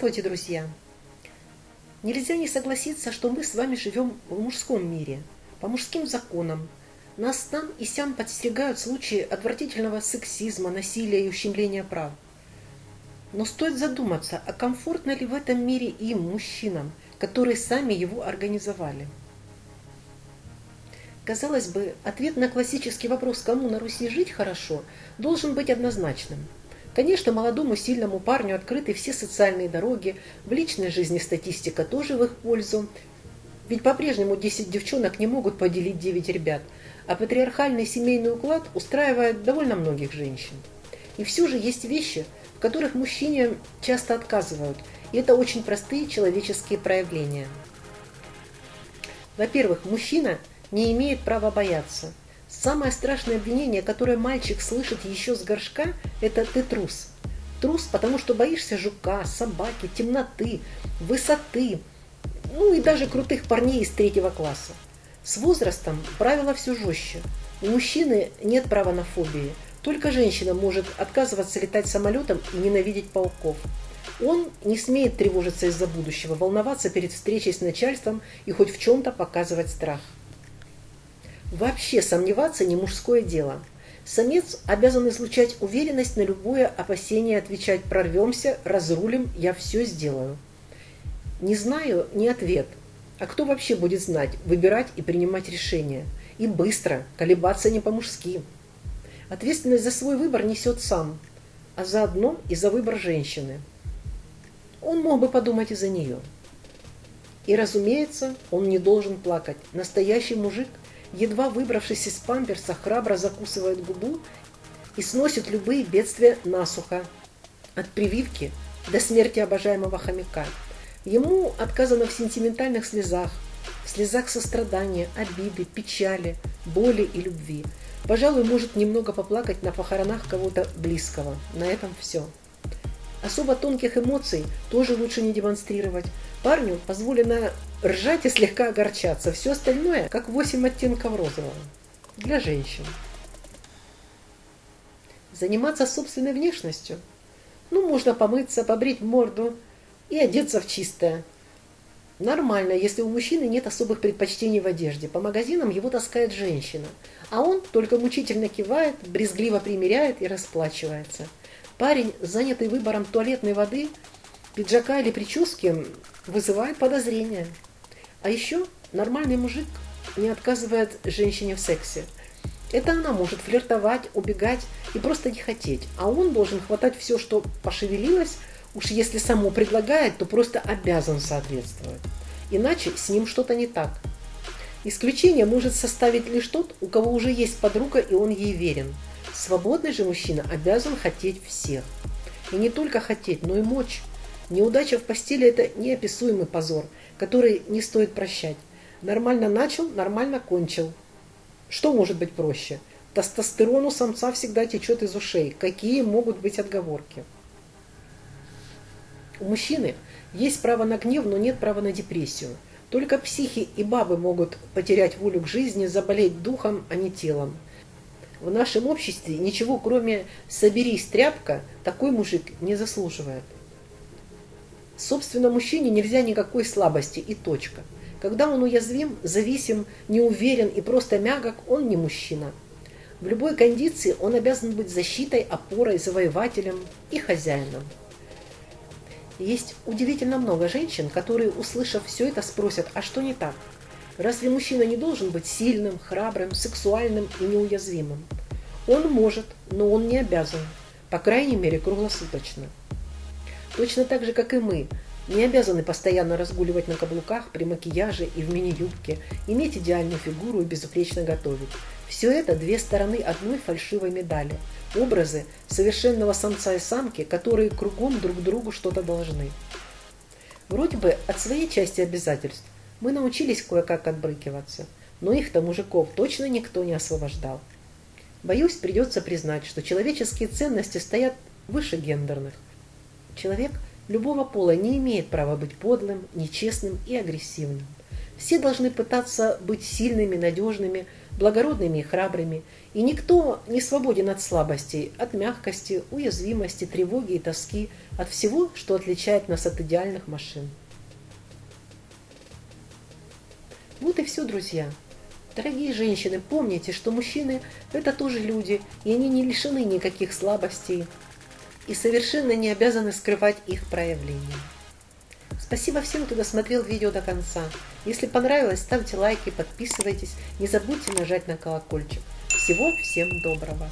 Здравствуйте, друзья! Нельзя не согласиться, что мы с вами живем в мужском мире, по мужским законам. Нас там и сям подстерегают случаи отвратительного сексизма, насилия и ущемления прав. Но стоит задуматься, а комфортно ли в этом мире им, мужчинам, которые сами его организовали? Казалось бы, ответ на классический вопрос, кому на Руси жить хорошо, должен быть однозначным. Конечно, молодому сильному парню открыты все социальные дороги, в личной жизни статистика тоже в их пользу. Ведь по-прежнему 10 девчонок не могут поделить 9 ребят, а патриархальный семейный уклад устраивает довольно многих женщин. И все же есть вещи, в которых мужчине часто отказывают, и это очень простые человеческие проявления. Во-первых, мужчина не имеет права бояться. Самое страшное обвинение, которое мальчик слышит еще с горшка, это «ты трус». Трус, потому что боишься жука, собаки, темноты, высоты, ну и даже крутых парней из 3 класса. С возрастом правила все жестче. У мужчины нет права на фобии. Только женщина может отказываться летать самолетом и ненавидеть пауков. Он не смеет тревожиться из-за будущего, волноваться перед встречей с начальством и хоть в чем-то показывать страх. Вообще сомневаться не мужское дело. Самец обязан излучать уверенность, на любое опасение отвечать: прорвемся, разрулим, я все сделаю. Не знаю, не ответ. А кто вообще будет знать, выбирать и принимать решения? И быстро, колебаться не по-мужски. Ответственность за свой выбор несет сам, а заодно и за выбор женщины. Он мог бы подумать и за нее. И, разумеется, он не должен плакать. Настоящий мужик, едва выбравшись из памперса, храбро закусывает губу и сносит любые бедствия насухо, от прививки до смерти обожаемого хомяка. Ему отказано в сентиментальных слезах, в слезах сострадания, обиды, печали, боли и любви. Пожалуй, может немного поплакать на похоронах кого-то близкого. На этом все. Особо тонких эмоций тоже лучше не демонстрировать. Парню позволено ржать и слегка огорчаться. Все остальное, как 8 оттенков розового. Для женщин. Заниматься собственной внешностью? Ну, можно помыться, побрить морду и одеться в чистое. Нормально, если у мужчины нет особых предпочтений в одежде. По магазинам его таскает женщина. А он только мучительно кивает, брезгливо примеряет и расплачивается. Парень, занятый выбором туалетной воды, пиджака или прически, вызывает подозрения. А еще нормальный мужик не отказывает женщине в сексе. Это она может флиртовать, убегать и просто не хотеть. А он должен хватать все, что пошевелилось. Уж если само предлагает, то просто обязан соответствовать. Иначе с ним что-то не так. Исключение может составить лишь тот, у кого уже есть подруга и он ей верен. Свободный же мужчина обязан хотеть всех. И не только хотеть, но и мочь. Неудача в постели – это неописуемый позор, который не стоит прощать. Нормально начал, нормально кончил. Что может быть проще? Тестостерон у самца всегда течет из ушей. Какие могут быть отговорки? У мужчины есть право на гнев, но нет права на депрессию. Только психи и бабы могут потерять волю к жизни, заболеть духом, а не телом. В нашем обществе ничего, кроме «соберись, тряпка», такой мужик не заслуживает. Собственно, мужчине нельзя никакой слабости и точка. Когда он уязвим, зависим, неуверен и просто мягок, он не мужчина. В любой кондиции он обязан быть защитой, опорой, завоевателем и хозяином. Есть удивительно много женщин, которые, услышав все это, спросят: а что не так? Разве мужчина не должен быть сильным, храбрым, сексуальным и неуязвимым? Он может, но он не обязан, по крайней мере, круглосуточно. Точно так же, как и мы, не обязаны постоянно разгуливать на каблуках, при макияже и в мини-юбке, иметь идеальную фигуру и безупречно готовить. Все это две стороны одной фальшивой медали. Образы совершенного самца и самки, которые кругом друг другу что-то должны. Вроде бы от своей части обязательств мы научились кое-как отбрыкиваться, но их-то, мужиков, точно никто не освобождал. Боюсь, придется признать, что человеческие ценности стоят выше гендерных. Человек любого пола не имеет права быть подлым, нечестным и агрессивным. Все должны пытаться быть сильными, надежными, благородными и храбрыми, и никто не свободен от слабостей, от мягкости, уязвимости, тревоги и тоски, от всего, что отличает нас от идеальных машин. Вот и все, друзья. Дорогие женщины, помните, что мужчины – это тоже люди, и они не лишены никаких слабостей, и совершенно не обязаны скрывать их проявления. Спасибо всем, кто досмотрел видео до конца. Если понравилось, ставьте лайки, подписывайтесь, не забудьте нажать на колокольчик. Всего всем доброго!